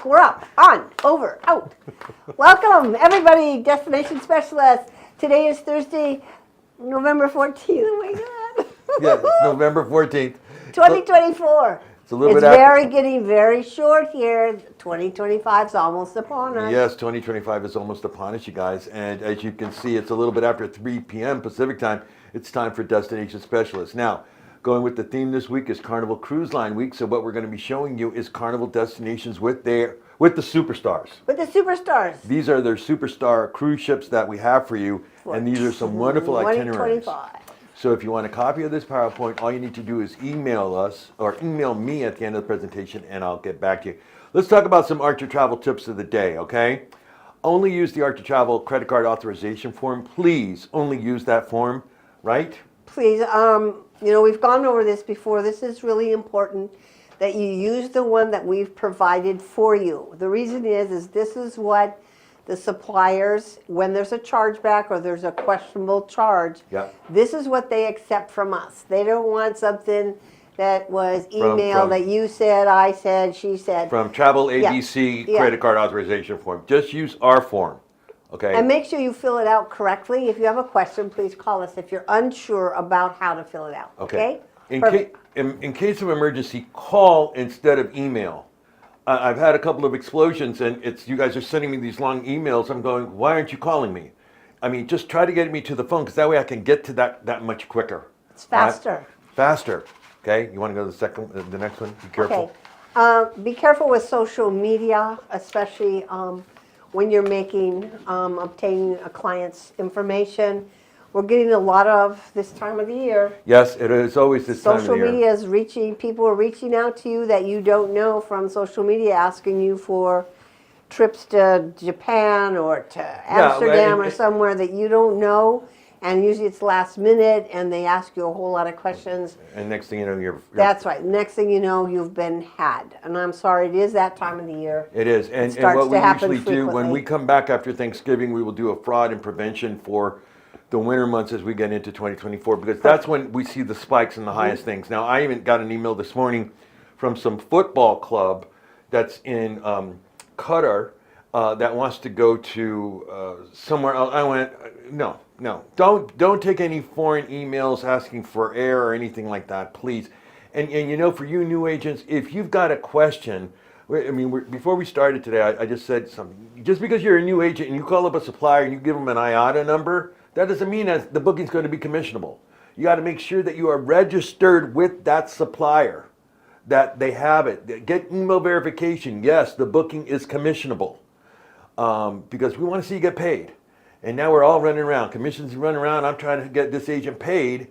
we're up, on, over, out. Welcome, everybody, Destination Specialists. Today is Thursday, November 14th. Oh my God. Yeah, it's November 14th. 2024. It's a little It's bit getting very short here. 2025 is almost upon us. Yes, 2025 is almost upon us, you guys. And as you can see, it's a little bit after 3 p.m. Pacific time. It's time for Destination Specialists. Now, going with the theme this week is Carnival Cruise Line Week. So what we're going to be showing you is Carnival destinations with the superstars. With the superstars. These are their superstar cruise ships that we have for you. And these are some wonderful itineraries. 2025. So if you want a copy of this PowerPoint, all you need to do is email us or email me at the end of the presentation and I'll get back to you. Let's talk about some Archer Travel tips of the day, okay? Only use the Archer Travel credit card authorization form. Please only use that form, right? Please, we've gone over this before. This is really important that you use the one that we've provided for you. The reason is this is what the suppliers, when there's a chargeback or there's a questionable charge, this is what they accept from us. They don't want something that was email that you said, I said, she said. From Travel ABC credit card authorization form. Just use our form, okay? And make sure you fill it out correctly. If you have a question, please call us if you're unsure about how to fill it out, okay? In case of emergency, call instead of email. I've had a couple of explosions and you guys are sending me these long emails. I'm going, why aren't you calling me? I mean, just try to get me to the phone because that way I can get to that much quicker. It's faster. Right? Faster. Okay, you want to go to the next one? Be careful. Okay. Be careful with social media, especially when you're obtaining a client's information. We're getting a lot of this time of the year. Yes, it is always this time of the year. Social media is people are reaching out to you that you don't know from social media, asking you for trips to Japan or to Amsterdam or somewhere that you don't know. And usually it's last minute and they ask you a whole lot of questions. And next thing you know, That's right. Next thing you know, you've been had. And I'm sorry, it is that time of the year. It is. And what we usually do, when we come back after Thanksgiving, we will do a fraud and prevention for the winter months as we get into 2024, because that's when we see the spikes and the highest things. Now, I even got an email this morning from some football club that's in Qatar that wants to go to somewhere else. I went, no, don't take any foreign emails asking for air or anything like that, please. And for you new agents, if you've got a question, I mean, before we started today, I just said something. Just because you're a new agent and you call up a supplier and you give them an IATA number, that doesn't mean that the booking's going to be commissionable. You got to make sure that you are registered with that supplier, that they have it. Get email verification. Yes, the booking is commissionable because we want to see you get paid. And now we're all running around. Commissions running around. I'm trying to get this agent paid.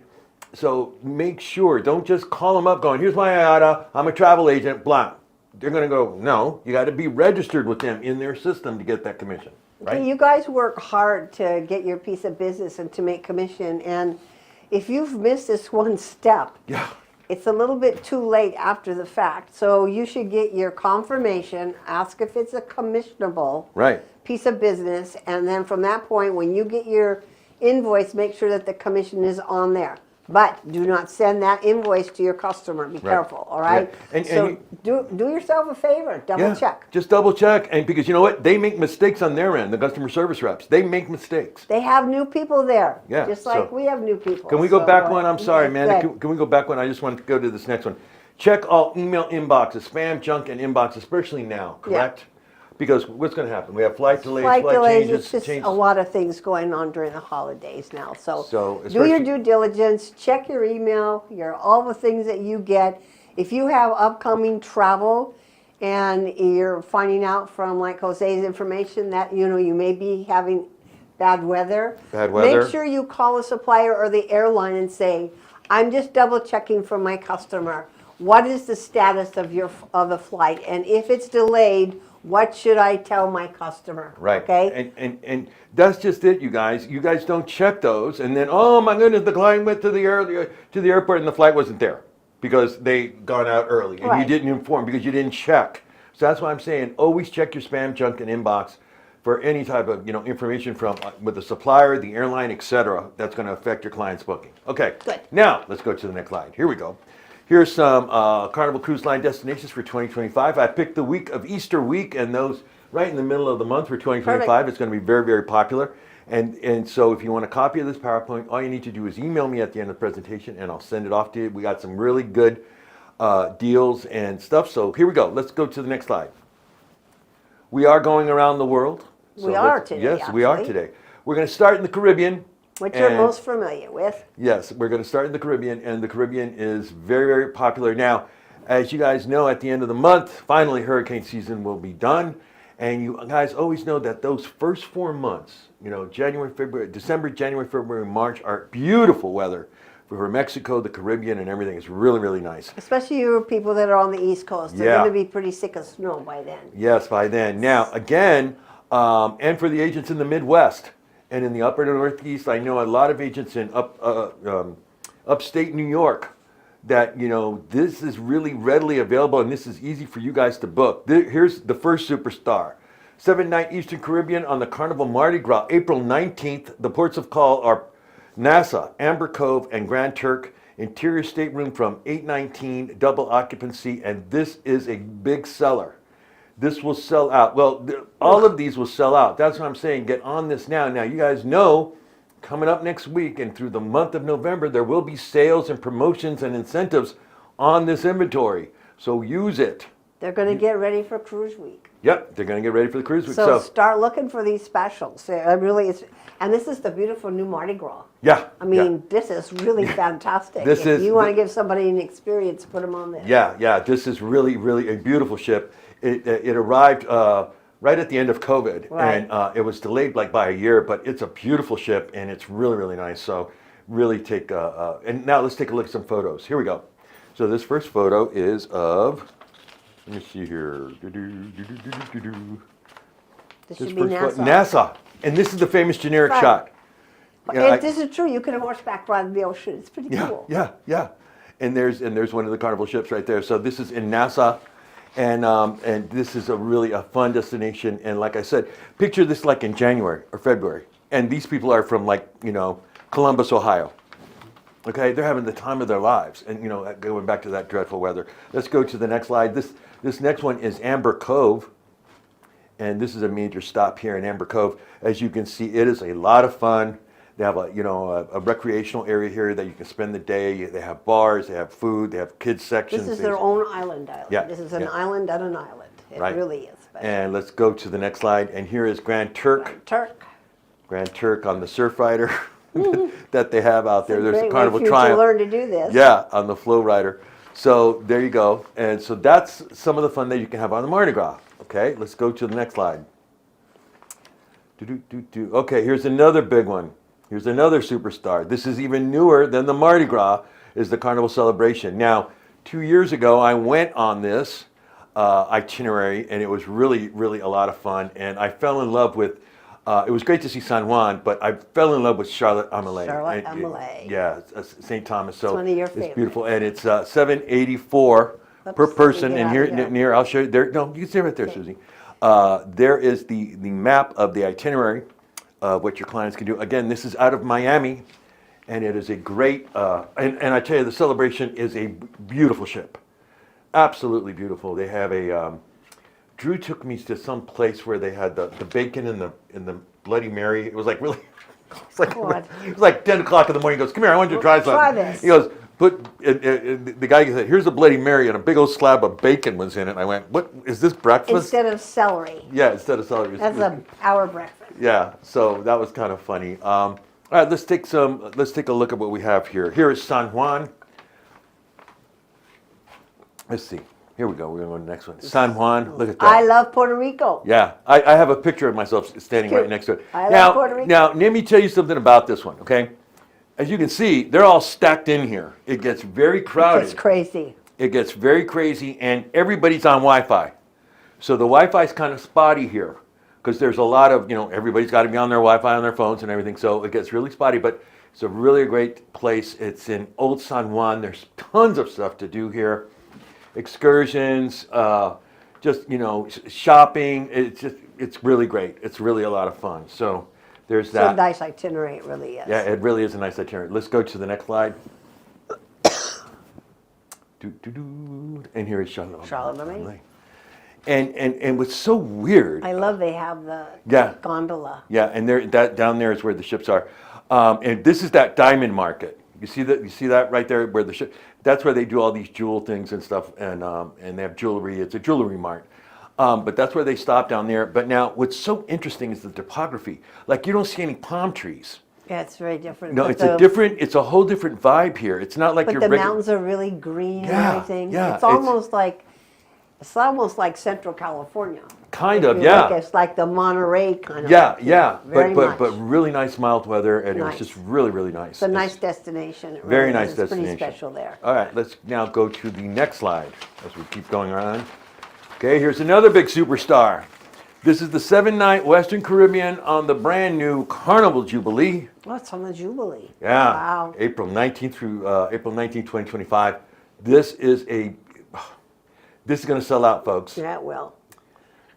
So make sure. Don't just call them up going, here's my IATA. I'm a travel agent, blah. They're going to go, no, you got to be registered with them in their system to get that commission. Right? Okay, you guys work hard to get your piece of business and to make commission, and if you've missed this one step, it's a little bit too late after the fact. So you should get your confirmation, ask if it's a commissionable piece of business, and then from that point, when you get your invoice, make sure that the commission is on there. But do not send that invoice to your customer. Be careful, all right? So do yourself a favor. Double check. Just double check. And because you know what? They make mistakes on their end, the customer service reps. They make mistakes. They have new people there. Just like we have new people. Can we go back one? I'm sorry, man. Can we go back one? I just want to go to this next one. Check all email inboxes, spam, junk, and inbox, especially now, correct? Because what's going to happen? We have flight delays, flight changes. It's just a lot of things going on during the holidays now. So do your due diligence. Check your email, all the things that you get. If you have upcoming travel and you're finding out from like Jose's information that you may be having bad weather, make sure you call a supplier or the airline and say, I'm just double checking for my customer. What is the status of the flight? And if it's delayed, what should I tell my customer? Right. Okay. And that's just it, you guys. You guys don't check those, and then oh my goodness, the client went to the airport and the flight wasn't there because they gone out early and you didn't inform because you didn't check. So that's why I'm saying always check your spam, junk, and inbox for any type of information from with the supplier, the airline, etc. That's going to affect your client's booking. Okay. Good. Now let's go to the next slide. Here we go. Here's some Carnival Cruise Line destinations for 2025. I picked the week of Easter week, and those right in the middle of the month for 2025. Perfect. It's going to be very, very popular. And so if you want a copy of this PowerPoint, all you need to do is email me at the end of the presentation, and I'll send it off to you. We got some really good deals and stuff. So here we go. Let's go to the next slide. We are going around the world. So we are today. Yes, actually. We are today. We're going to start in the Caribbean. Which you're most familiar with. Yes, we're going to start in the Caribbean, and the Caribbean is very, very popular. Now, as you guys know, at the end of the month, finally hurricane season will be done. And you guys always know that those first 4 months, January, February, December, January, February, March are beautiful weather for Mexico, the Caribbean, and everything. It's really, really nice. Especially you people that are on the East Coast. They're going to be pretty sick of snow by then. Yes, by then. Now, again, and for the agents in the Midwest and in the upper Northeast, I know a lot of agents in upstate New York that, this is really readily available and this is easy for you guys to book. Here's the first superstar. 7-night Eastern Caribbean on the Carnival Mardi Gras, April 19th. The ports of call are Nassau, Amber Cove, and Grand Turk. Interior stateroom from 819, double occupancy, and this is a big seller. This will sell out. Well, all of these will sell out. That's what I'm saying. Get on this now. Now, you guys know, coming up next week and through the month of November, there will be sales and promotions and incentives on this inventory. So use it. They're going to get ready for Cruise Week. Yep, they're going to get ready for the Cruise Week. So start looking for these specials. And this is the beautiful new Mardi Gras. Yeah. I mean, this is really fantastic. If you want to give somebody an experience, put them on this. Yeah. This is really, really a beautiful ship. It arrived right at the end of COVID, right. And it was delayed by a year, but it's a beautiful ship, and it's really, really nice. So really take, and now let's take a look at some photos. Here we go. So this first photo is of, let me see here. This should be Nassau. Nassau. And this is the famous generic shot. This is true. You can horseback ride the ocean. It's pretty cool. Yeah. And there's one of the Carnival ships right there. So this is in Nassau. And this is really a fun destination. And like I said, picture this like in January or February. And these people are from Columbus, Ohio. Okay, they're having the time of their lives. And going back to that dreadful weather. Let's go to the next slide. This next one is Amber Cove. And this is a major stop here in Amber Cove. As you can see, it is a lot of fun. They have a recreational area here that you can spend the day. They have bars, they have food, they have kids sections. This is their own island. Yeah, this is an island on an island. It really is special. And let's go to the next slide. And here is Grand Turk. Grand Turk on the Surf Rider that they have out there. There's a Carnival Triumph. To learn to do this. Yeah, on the Flow Rider. So there you go. And so that's some of the fun that you can have on the Mardi Gras. Okay, let's go to the next slide. Okay, here's another big one. Here's another superstar. This is even newer than the Mardi Gras, is the Carnival Celebration. Now, 2 years ago, I went on this itinerary, and it was really, really a lot of fun. And I fell in love with, it was great to see San Juan, but I fell in love with Charlotte Amalie. Yeah, St. Thomas. So it's one of your favorites. It's beautiful, and it's $784 per person. And here, near, I'll show you. There, no, you can see right there, Susie. There is the map of the itinerary. What your clients can do. Again, this is out of Miami, and it is a great, and I tell you, the Celebration is a beautiful ship. Absolutely beautiful. They have Drew took me to some place where they had the bacon in the Bloody Mary. It was like really, it was like 10 o'clock in the morning. He goes, come here, I want you to try something. Try this. He goes, the guy said, here's a Bloody Mary, and a big old slab of bacon was in it. And I went, what, is this breakfast? Instead of celery. Yeah, instead of celery. That's our breakfast. Yeah, so that was kind of funny. All right, let's take a look at what we have here. Here is San Juan. Let's see. Here we go. We're going to go to the next one. San Juan. Look at that. I love Puerto Rico. Yeah, I have a picture of myself standing right next to it. I love Puerto Rico. Now, let me tell you something about this one, okay? As you can see, they're all stacked in here. It gets very crowded. It's crazy. It gets very crazy, and everybody's on Wi-Fi. So the Wi-Fi is kind of spotty here, because there's a lot of, everybody's got to be on their Wi-Fi on their phones and everything, so it gets really spotty, but it's a really great place. It's in Old San Juan. There's tons of stuff to do here. Excursions, just, shopping. It's really great. It's really a lot of fun. So there's that. It's a nice itinerary, it really is. Yeah, it really is a nice itinerary. Let's go to the next slide. And here is Charlotte. Charlemagne. And what's so weird. I love they have the gondola. Yeah, and down there is where the ships are. And this is that diamond market. You see that right there where the ship. That's where they do all these jewel things and stuff, and they have jewelry. It's a jewelry mart. But that's where they stop down there. But now, what's so interesting is the topography. Like, you don't see any palm trees. Yeah, it's very different. No, it's a whole different vibe here. It's not like but the mountains are really green and everything. Yeah, it's almost like Central California. Kind of, yeah. It's like the Monterey kind of. Yeah. But really nice mild weather, and nice. it was just really, really nice. It's a nice destination. Very nice destination. It's pretty special there. All right, let's now go to the next slide as we keep going around. Okay, here's another big superstar. This is the 7-night Western Caribbean on the brand new Carnival Jubilee. Oh, it's on the Jubilee. Yeah. Wow. April 19th through April 19th, 2025. This is going to sell out, folks. Yeah, it will.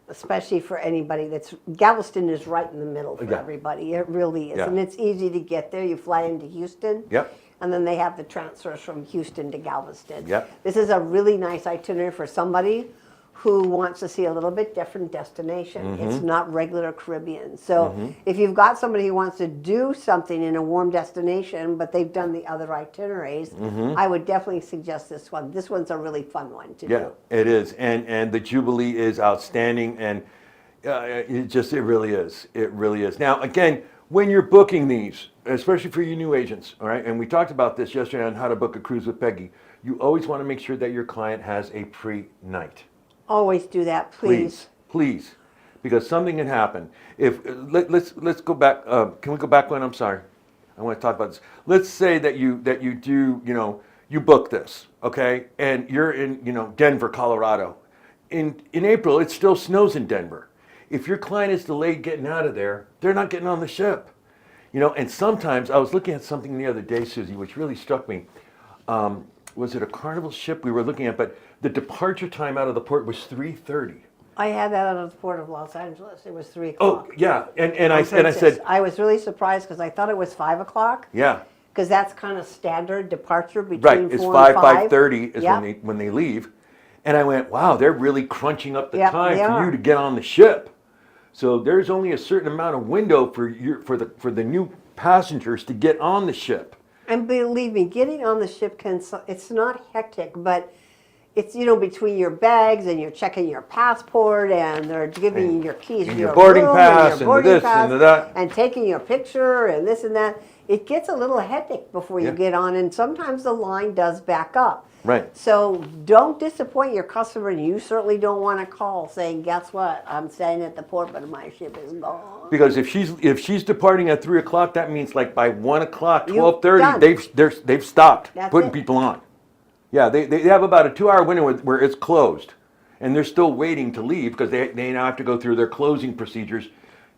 Especially for anybody Galveston is right in the middle for everybody. It really is. Yeah. And it's easy to get there. You fly into Houston. Yep. And then they have the transfers from Houston to Galveston. Yep. This is a really nice itinerary for somebody who wants to see a little bit different destination. It's not regular Caribbean. So if you've got somebody who wants to do something in a warm destination, but they've done the other itineraries, I would definitely suggest this one. This one's a really fun one to do. Yeah, it is. And the Jubilee is outstanding, and it really is. It really is. Now, again, when you're booking these, especially for you new agents, all right, and we talked about this yesterday on how to book a cruise with Peggy, you always want to make sure that your client has a pre-night. Always do that, please. Please, because something can happen. Let's go back. Can we go back one? I'm sorry. I want to talk about this. Let's say that you do, you book this, okay, and you're in, Denver, Colorado. In April, it still snows in Denver. If your client is delayed getting out of there, they're not getting on the ship. And sometimes I was looking at something the other day, Susie, which really struck me. Was it a Carnival ship we were looking at? But the departure time out of the port was 3:30. I had that out of the port of Los Angeles. It was 3 o'clock. Oh, yeah. And I said... I was really surprised because I thought it was 5 o'clock. Yeah. Because that's kind of standard departure between 4 and 5. Right, it's 5:30 is when they leave. And I went, wow, they're really crunching up the time for you to get on the ship. So there's only a certain amount of window for the new passengers to get on the ship. And believe me, getting on the ship it's not hectic, but it's, between your bags and you're checking your passport and they're giving you your keys to your boarding pass and this and that. And taking your picture and this and that. It gets a little hectic before you get on, and sometimes the line does back up. Right. So don't disappoint your customer, and you certainly don't want to call saying, guess what, I'm staying at the port, but my ship is gone. Because if she's departing at 3 o'clock, that means like by 1 o'clock, 12:30, they've stopped putting people on. Yeah, they have about a 2-hour window where it's closed, and they're still waiting to leave because they now have to go through their closing procedures.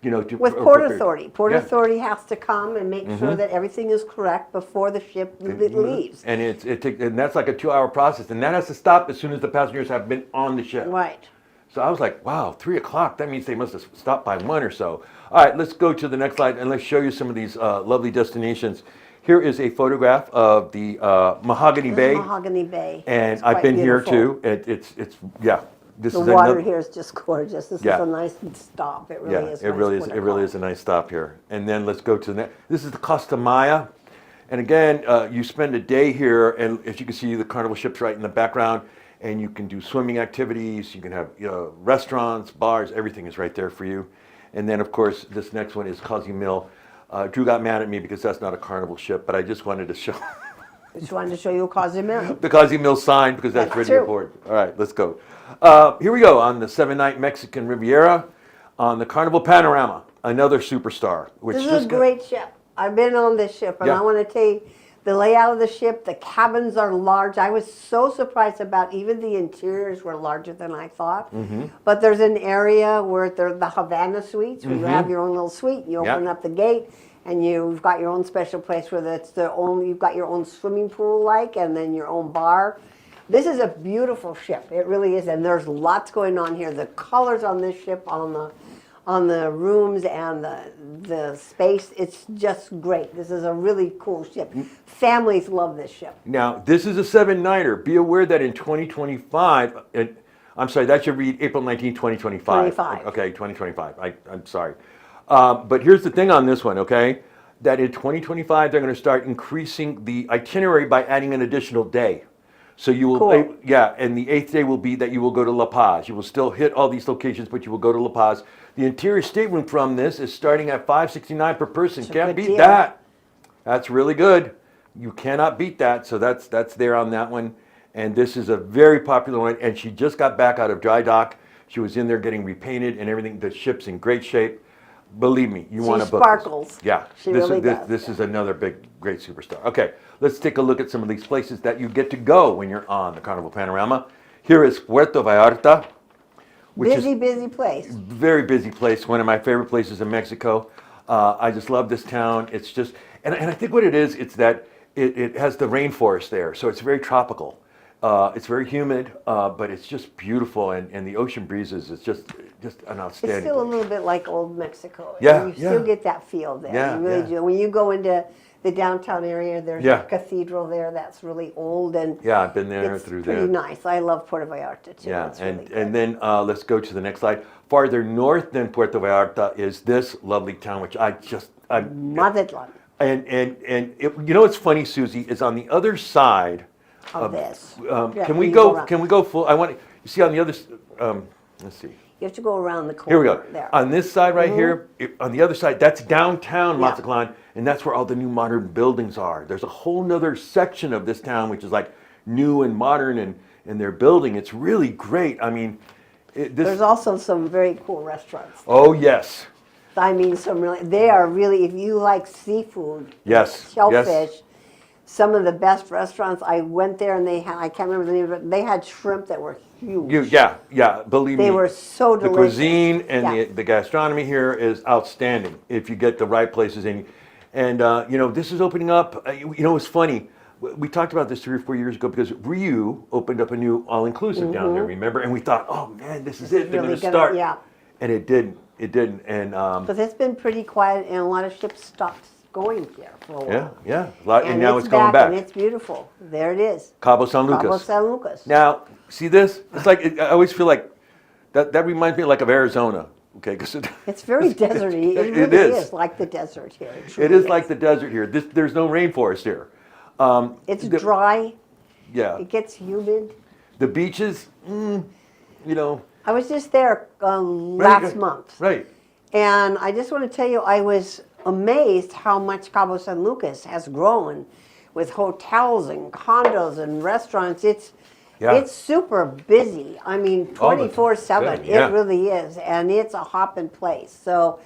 With Port Authority. Port Authority has to come and make sure that everything is correct before the ship leaves. And and that's like a 2-hour process, and that has to stop as soon as the passengers have been on the ship. Right. So I was like, wow, 3 o'clock, that means they must have stopped by 1 or so. All right, let's go to the next slide, and let's show you some of these lovely destinations. Here is a photograph of the Mahogany Bay. Mahogany Bay. And I've been here too. It's This the water here is just gorgeous. This is a nice stop. It really is. It really is a nice stop here. And then let's go to the next. This is the Costa Maya, and again, you spend a day here, and as you can see, the Carnival ships right in the background, and you can do swimming activities. You can have restaurants, bars. Everything is right there for you. And then, of course, this next one is Cozumel. Drew got mad at me because that's not a Carnival ship, but I just wanted to show. Just wanted to show you Cozumel. The Cozumel sign, because that's written aboard. All right, let's go. Here we go on the 7-night Mexican Riviera on the Carnival Panorama, another superstar. This is a great ship. I've been on this ship, and I want to tell you, the layout of the ship, the cabins are large. I was so surprised about even the interiors were larger than I thought. But there's an area where they're the Havana suites, where you have your own little suite. You open up the gate, and you've got your own special place where you've got your own swimming pool, and then your own bar. This is a beautiful ship. It really is, and there's lots going on here. The colors on this ship, on on the rooms and the space. It's just great. This is a really cool ship. Families love this ship. Now, this is a 7-nighter. Be aware that in 2025, I'm sorry, that should read April 19, 2025. 25. Okay, 2025. I'm sorry. But here's the thing on this one, okay? That in 2025, they're going to start increasing the itinerary by adding an additional day. So you will, Cool. yeah, and the 8th day will be that you will go to La Paz. You will still hit all these locations, but you will go to La Paz. The interior stateroom from this is starting at $569 per person. Can't beat that. That's really good. You cannot beat that. So that's there on that one. And this is a very popular one. And she just got back out of dry dock. She was in there getting repainted and everything. The ship's in great shape. Believe me, you want to book sparkles. This. Yeah, She really does. This is another great superstar. Okay, let's take a look at some of these places that you get to go when you're on the Carnival Panorama. Here is Puerto Vallarta. Busy place. Very busy place. One of my favorite places in Mexico. I just love this town. It's just, and I think what it is, it's that it has the rainforest there, so it's very tropical. It's very humid, but it's just beautiful, and the ocean breezes. It's just an outstanding. It's still a place. little bit like old Mexico. Yeah, You still get that feel there. Yeah, You really do. When you go into the downtown area, there's Yeah. a cathedral there that's really old, and Yeah, I've been there it's through pretty there. nice. I love Puerto Vallarta too. Yeah, It's really and good. then let's go to the next slide. Farther north than Puerto Vallarta is this lovely town, which I Mazatlan and you know what's funny, Susie, is on the other side of this. can when we you go? around. Can we go full? I want you see on the other. Let's see. You have to go around the corner. Here we go. There. On this side right here, on the other side, that's downtown Yeah. Mazatlan, and that's where all the new modern buildings are. There's a whole nother section of this town which is like new and modern, and they're building. It's really great. I mean, There's also some very cool restaurants. Oh yes. I mean, they are really, if you like seafood, Yes. shellfish, Yes. some of the best restaurants. I went there and they had, I can't remember the name of it, they had shrimp that were huge. Yeah. Believe me. They were so The delicious. cuisine and Yeah. the gastronomy here is outstanding if you get the right places in. And this is opening up. It's funny. We talked about this 3 or 4 years ago because Ryu opened up a new all-inclusive down there. Remember? And we thought, oh man, this is it. They're going to start. Yeah. And it didn't. It didn't. And But it's been pretty quiet, and a lot of ships stopped going there for a while. yeah. And now it's going back. And it's beautiful. There it is. Cabo San Lucas. Cabo San Lucas. Now, see this? It's like I always feel like that reminds me like of Arizona. Okay, because It's very deserty. It really is like the desert here. It is like the desert here. There's no rainforest here. It's dry. Yeah. It gets humid. The beaches, I was just there last month. Right. And I just want to tell you, I was amazed how much Cabo San Lucas has grown with hotels and condos and restaurants. It's super busy. I mean, 24/7. Yeah. It really is. And it's a hopping place. So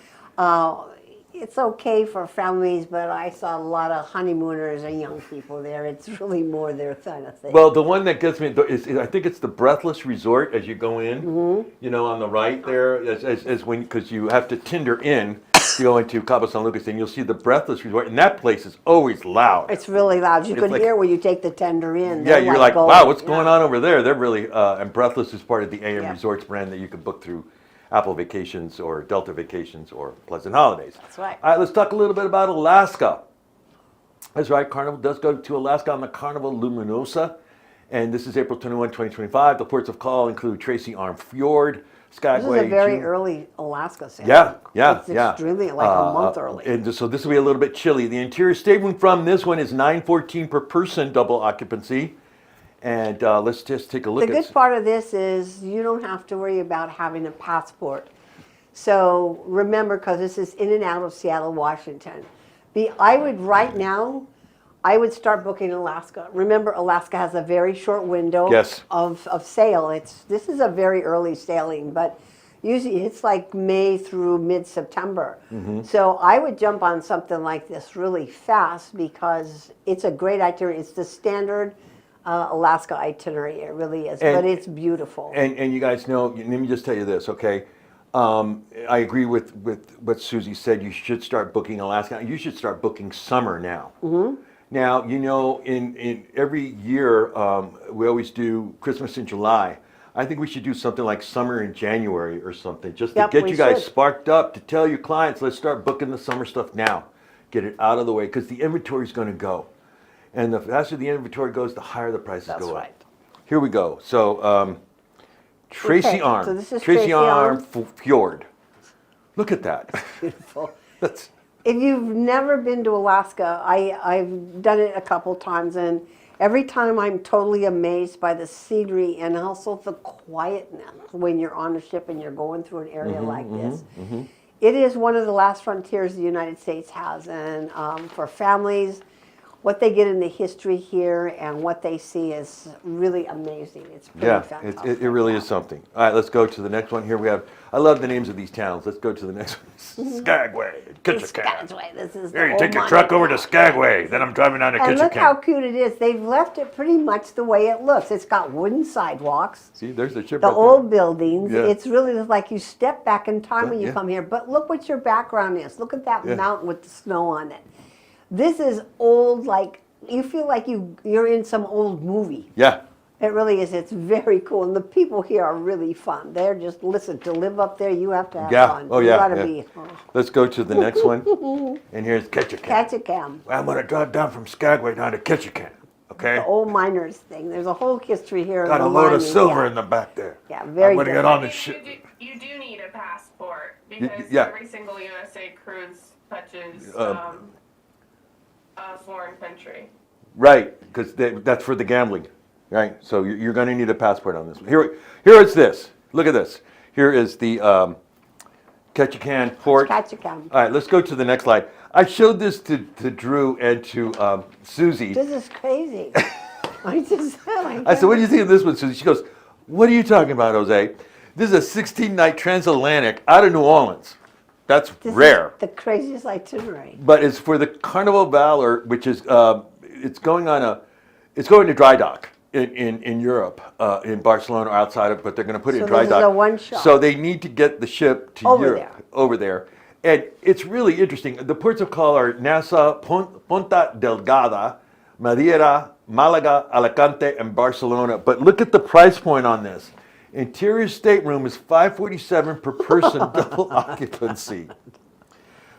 it's okay for families, but I saw a lot of honeymooners and young people there. It's really more their kind of thing. Well, the one that gets me is I think it's the Breathless Resort as you go in. On the right there, as when because you have to Tinder in to go into Cabo San Lucas, and you'll see the Breathless Resort, and that place is always loud. It's really loud. You can like- hear where you take the tender in. Yeah, They're you're like, going, wow, what's going on over there? They're really, and Breathless is part of the AM Yeah. Resorts brand that you can book through Apple Vacations or Delta Vacations or Pleasant Holidays. That's right. All right, let's talk a little bit about Alaska. That's right, Carnival does go to Alaska on the Carnival Luminosa, and this is April 21, 2025. The ports of call include Tracy Arm Fjord, Skagway. This is a very June- early Alaska sailing. Yeah. It's extremely, like a month early. And so this will be a little bit chilly. The interior stateroom from this one is $914 per person, double occupancy. And let's just take a look The at good part of this is you don't have to worry about having a passport. So remember, because this is in and out of Seattle, Washington. Right now, I would start booking Alaska. Remember, Alaska has a very short window Yes. of sail. This is a very early sailing, but usually it's like May through mid-September. So I would jump on something like this really fast because it's a great itinerary. It's the standard Alaska itinerary. It really is, but it's beautiful. And you guys know, let me just tell you this, okay? I agree with what Susie said. You should start booking Alaska. You should start booking summer now. Now, in every year, we always do Christmas in July. I think we should do something like summer in January or something, just to Yep, get we you guys should. sparked up, to tell your clients, let's start booking the summer stuff now. Get it out of the way, because the inventory is going to go. And the faster the inventory goes, the higher the prices That's go up. right. Here we go. So, Tracy Okay, Arm. so this is Tracy Tracy Arm Arm. Fjord. Look at that. Beautiful. That's, If you've never been to Alaska, I've done it a couple times, and every time I'm totally amazed by the scenery and also the quietness when you're on a ship and you're going through an area like this. It is one of the last frontiers the United States has, and for families, what they get in the history here and what they see is really amazing. It's pretty yeah, fantastic. it really is something. All right, let's go to the next one. Here we have, I love the names of these towns. Let's go to the next one. Skagway, Ketchikan. Skagway, this is Here, the you take old your truck mining over to town. Skagway, then I'm driving down to And look how Ketchikan. cute it is. They've left it pretty much the way it looks. It's got wooden sidewalks, See, there's the ship the right there. old buildings. Yeah. It's really like you step back in time when you Yeah. come here. But look what your background is. Look at that Yeah. mountain with the snow on it. This is old, like you feel like you're in some old movie. Yeah, It really is. It's very cool. And the people here are really fun. They're just, listen, to live up there, you have to have yeah, fun. oh You yeah. gotta yeah. be, Let's go to the next one. And here's Ketchikan. Ketchikan. I'm going to drive down from Skagway down to Ketchikan, okay? The old miners thing. There's a whole history here. Got of a the load of mining, silver yeah. in the back there. Yeah, very I'm going to get good. on the You ship. do need a passport because yeah. every single USA cruise touches Um, a foreign country. Right, because that's for the gambling, right? So you're going to need a passport on this one. Here is this. Look at this. Here is the Ketchikan port. Ketchikan. All right, let's go to the next slide. I showed this to Drew and to Susie. This is crazy. I just said, I said, what do you think of this one, Susie? She goes, what are you talking about, Jose? This is a 16-night transatlantic out of New Orleans. That's This rare. is the craziest itinerary. But it's for the Carnival Valor, which is it's going to dry dock in Europe, in Barcelona or outside of, but they're going to put it in So dry this is dock. a one-shot. So they need to get the ship to Over Europe, there. over there. And it's really interesting. The ports of call are Nassau, Ponta Delgada, Madeira, Malaga, Alicante, and Barcelona. But look at the price point on this. Interior stateroom is $547 per person, double occupancy.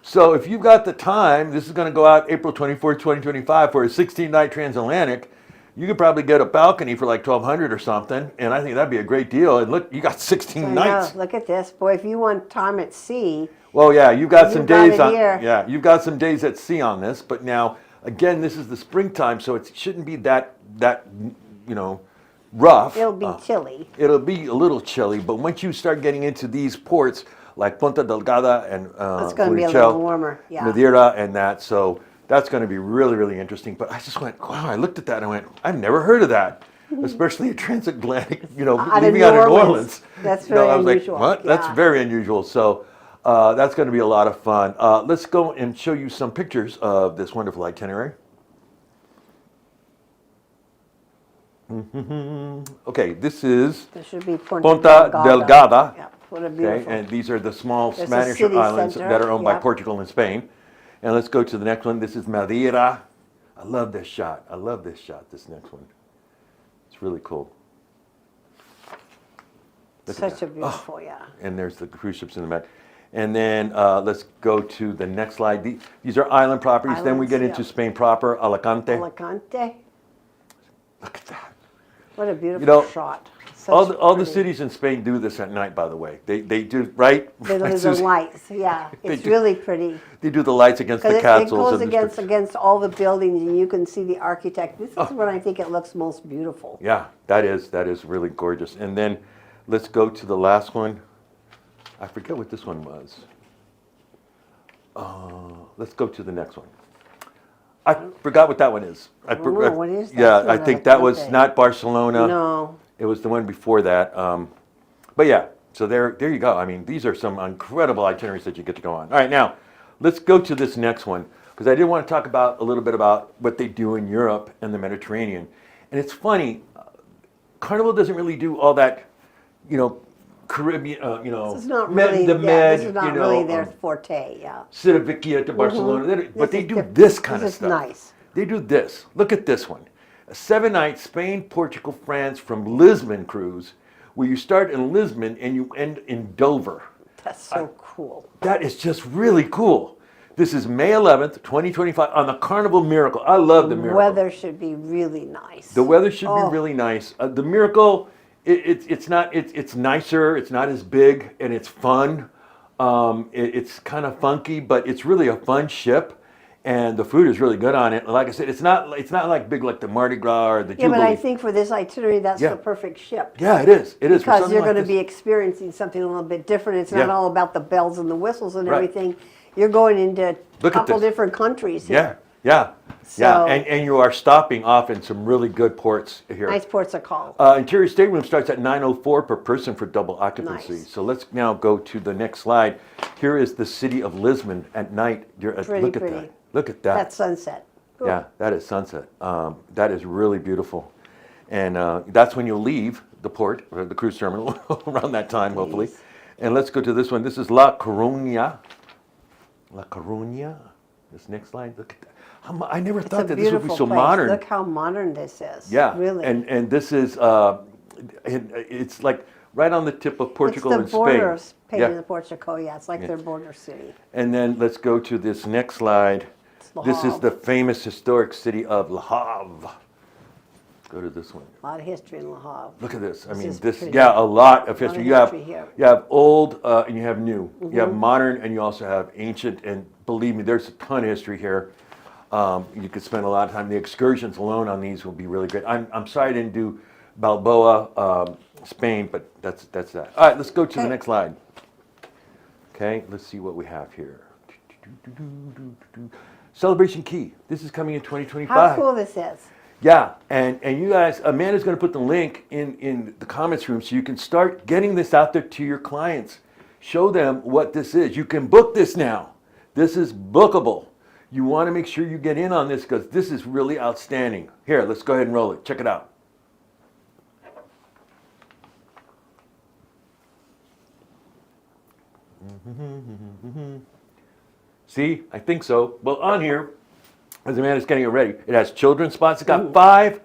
So if you've got the time, this is going to go out April 24th, 2025 for a 16-night transatlantic. You could probably get a balcony for like $1,200 or something, and I think that'd be a great deal. And look, you got 16 I know, nights. look at this. Boy, if you want time at sea, Well, yeah, you've got some You've got days it on. here. Yeah, you've got some days at sea on this. But now, again, this is the springtime, so it shouldn't be that rough. it'll be chilly. It'll be a little chilly, but once you start getting into these ports like Ponta Delgada and It's going to be a Furichel, little warmer. Yeah. Madeira and that, so that's going to be really, really interesting. But I just went, wow, I looked at that and I went, I've never heard of that, especially a transatlantic, Out of leaving New out of New Orleans. Orleans. That's very I was unusual. like, what? That's Yeah. very unusual. So that's going to be a lot of fun. Let's go and show you some pictures of this wonderful itinerary. Okay, this is This should be Ponta Delgada. Yeah, what a Okay, beautiful. and these are the small There's a Spanish city islands center, that are owned by yeah. Portugal and Spain. And let's go to the next one. This is Madeira. I love this shot. I love this shot, this next one. It's really cool. Look at Such that. a beautiful, yeah. And there's the cruise ships in the back. And then let's go to the next slide. These are island properties. Then we Islands, get into yeah. Spain proper, Alicante. Alicante. Look at that. What a beautiful know, shot. Such All the pretty- cities in Spain do this at night, by the way. They do, right? They Right, do the Susie? lights, yeah. They It's do. really pretty. They do the lights against the Because it castles. goes and the against all the buildings, and you can see the architect. This is when I think it looks most beautiful. Yeah, that is really gorgeous. And then let's go to the last one. I forget what this one was. Let's go to the next one. I forgot what that one is. don't know. What is that? Yeah, It's I not think that was Alicante. not Barcelona. No, It was the one before that. But yeah, so there you go. I mean, these are some incredible itineraries that you get to go on. All right, now let's go to this next one because I did want to talk about a little bit about what they do in Europe and the Mediterranean. And it's funny, Carnival doesn't really do all that, Caribbean, this is not Med, really. the Yeah, Med, this is not really their forte. Yeah. Civitavecchia to Barcelona. But they is do different. this kind of This is stuff. nice. They do this. Look at this one. A 7-night Spain, Portugal, France from Lisbon cruise where you start in Lisbon and you end in Dover. That's so cool. That is just really cool. This is May 11th, 2025 on the Carnival Miracle. I love the Miracle. Weather should be really nice. The weather should be really nice. The Miracle, it's nicer. It's not as big and it's fun. It's kind of funky, but it's really a fun ship. And the food is really good on it. Like I said, it's not like big like the Mardi Gras or the Jubilee. Yeah, but I think for this itinerary, that's the perfect ship. Yeah, it is. It is. Because you're going to be experiencing something a little bit different. It's not all about the bells and the whistles and everything. You're going into a couple different countries here. Yeah. And you are stopping off in some really good ports here. Nice ports are called. Interior stateroom starts at $904 per person for double occupancy. Nice. So let's now go to the next slide. Here is the city of Lisbon at night. Look at that. Look at that. That's sunset. Cool. Yeah, that is sunset. That is really beautiful. And that's when you'll leave the port, or the cruise terminal, around that time, hopefully. And let's go to this one. This is La Coruña. La Coruña. This next slide, look at that. I never thought that this would be so modern. Look how modern this is. Yeah, really. And this is, it's like right on the tip of Portugal and Spain. It's the borders, painted in Portugal, it's like their border city. And then let's go to this next slide. This is the famous historic city of Le Havre. Go to this one. A lot of history in Le Havre. Look at this. This a lot of history. Here. You have old and you have new. You have modern and you also have ancient. And believe me, there's a ton of history here. You could spend a lot of time. The excursions alone on these will be really great. I'm sorry I didn't do Balboa, Spain, but that's that. All right, let's go to the next slide. Okay, let's see what we have here. Celebration Key. This is coming in 2025. How cool this is. Yeah, and you guys, Amanda's going to put the link in the comments room so you can start getting this out there to your clients. Show them what this is. You can book this now. This is bookable. You want to make sure you get in on this because this is really outstanding. Here, let's go ahead and roll it. Check it out. See, I think so. Well, on here, as Amanda's getting it ready, it has children's spots. It's got five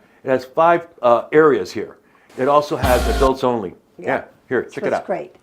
areas here. It also has adults only. Yeah, here, check it out. That's great.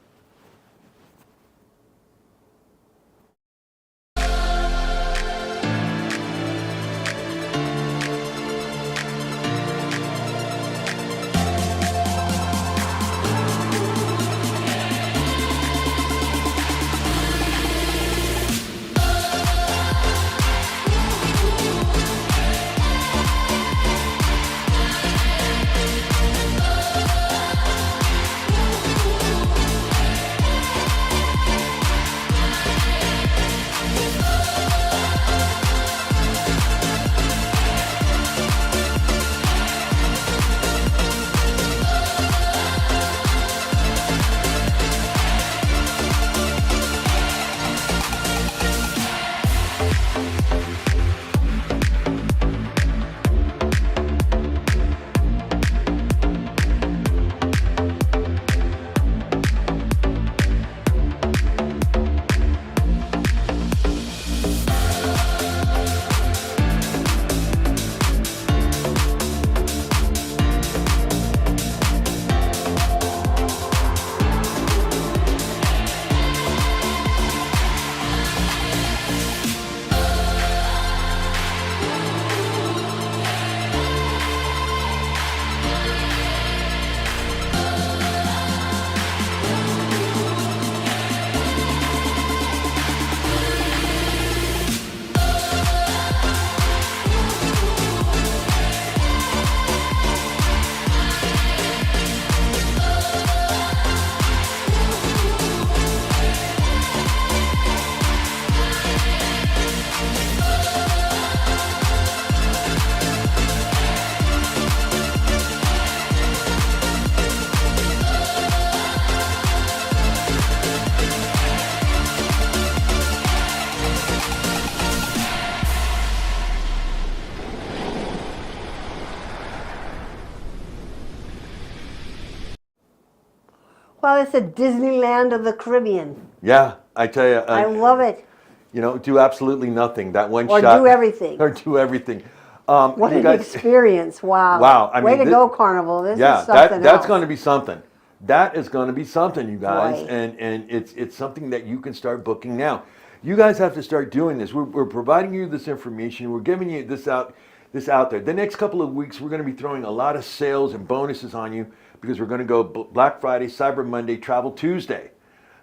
Well, it's a Disneyland of the Caribbean. Yeah, I tell you. I love it. You know, do absolutely nothing. That one Or shot. do everything. Or do everything. What an experience. Wow. Wow. Way to go, Carnival. This is something that's else. going to be something. That is going to be something, you guys, Right. and it's something that you can start booking now. You guys have to start doing this. We're providing you this information. We're giving you this out there. The next couple of weeks, we're going to be throwing a lot of sales and bonuses on you because we're going to go Black Friday, Cyber Monday, Travel Tuesday.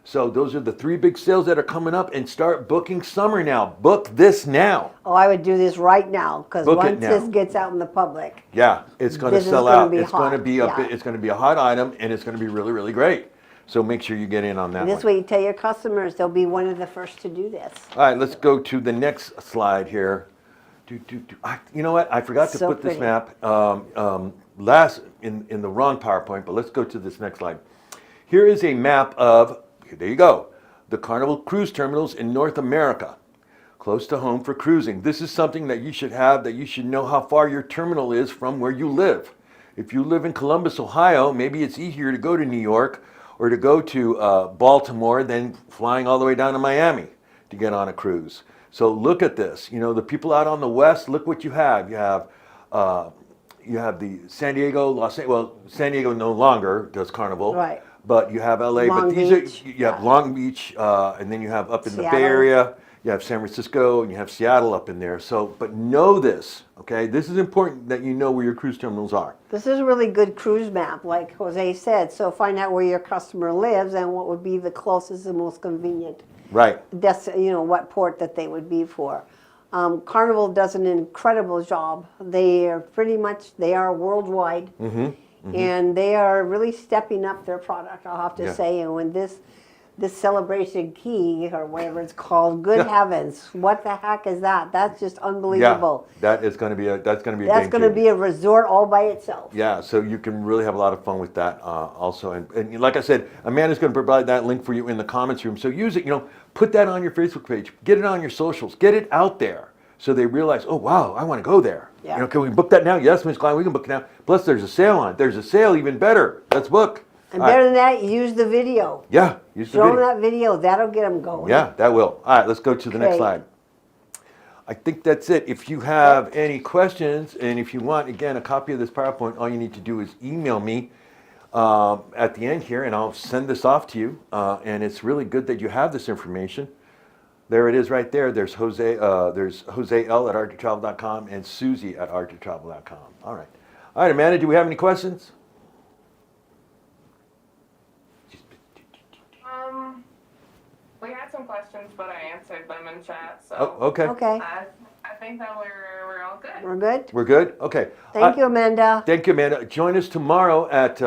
So those are the 3 big sales that are coming up, and start booking summer now. Book this now. Oh, I would do this right now because Book it once now. this gets out in the public, Yeah, it's going to This is sell gonna out. be It's going to hot, be yeah. it's going to be a hot item, and it's going to be really, really great. So make sure you get in on that this one. way you tell your customers they'll be one of the first to do this. All right, let's go to the next slide here. You know what? I forgot to So put this pretty. map last in the wrong PowerPoint, but let's go to this next slide. Here is a map of, there you go, the Carnival cruise terminals in North America, close to home for cruising. This is something that you should have, that you should know how far your terminal is from where you live. If you live in Columbus, Ohio, maybe it's easier to go to New York or to go to Baltimore than flying all the way down to Miami to get on a cruise. So look at this. You know, the people out on the west, look what you have. You have the San Diego, San Diego no longer does Carnival. Right. But you have LA, Long but these Beach, you have yeah. Long Beach, and then you have up in the Bay Seattle. Area, you have San Francisco, and you have Seattle up in there. So, but know this, okay? This is important that you know where your cruise terminals are. This is a really good cruise map, like Jose said. So find out where your customer lives and what would be the closest and most convenient. Right. What port that they would be for. Carnival does an incredible job. They are worldwide, and they are really stepping up their product. I'll have to Yeah. say, and when this celebration key or whatever it's called, good heavens, what the heck is that? That's just unbelievable. Yeah, that's going to be a That's game going to changer. be a resort all by itself. Yeah, so you can really have a lot of fun with that also. And like I said, Amanda's going to provide that link for you in the comments room. So use it, put that on your Facebook page. Get it on your socials. Get it out there so they realize, oh, wow, I want to go there. Yeah. Can we book that now? Yes, Ms. Klein, we can book it now. Plus, there's a sale on it. There's a sale, even better. Let's book. And All right. better than that, use the video. Yeah, use the Show them video. that video. That'll get them going. Yeah, that will. All right, let's go to the next Okay. slide. I think that's it. If you have any questions, and if you want, again, a copy of this PowerPoint, all you need to do is email me at the end here, and I'll send this off to you. And it's really good that you have this information. There it is right there. There's Jose L at arctictravel.com and Susie at arctictravel.com. All right. All right, Amanda, do we have any questions? We had some questions, but I answered them in chat, so. Oh, okay. Okay. I think that we're all good. We're good? We're good? Okay. Thank you, Amanda. Thank you, Amanda. Join us tomorrow at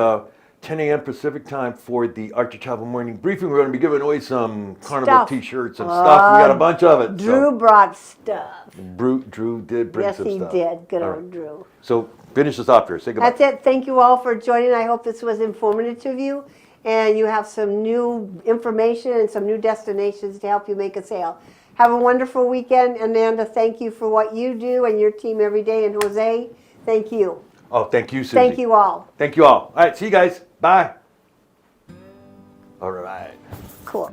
10 a.m. Pacific time for the Arctic Travel Morning Briefing. We're going to be giving away some Carnival Stuff. t-shirts and stuff. We got a bunch of it. Drew brought stuff. Drew did bring Yes, some he stuff. did. Good All old right. Drew. So finish us off here. Say goodbye. That's it. Thank you all for joining. I hope this was informative to you, and you have some new information and some new destinations to help you make a sale. Have a wonderful weekend. Amanda, thank you for what you do and your team every day. And Jose, thank you. Oh, thank you, Susie. Thank you all. Thank you all. All right, see you guys. Bye. All right. Cool.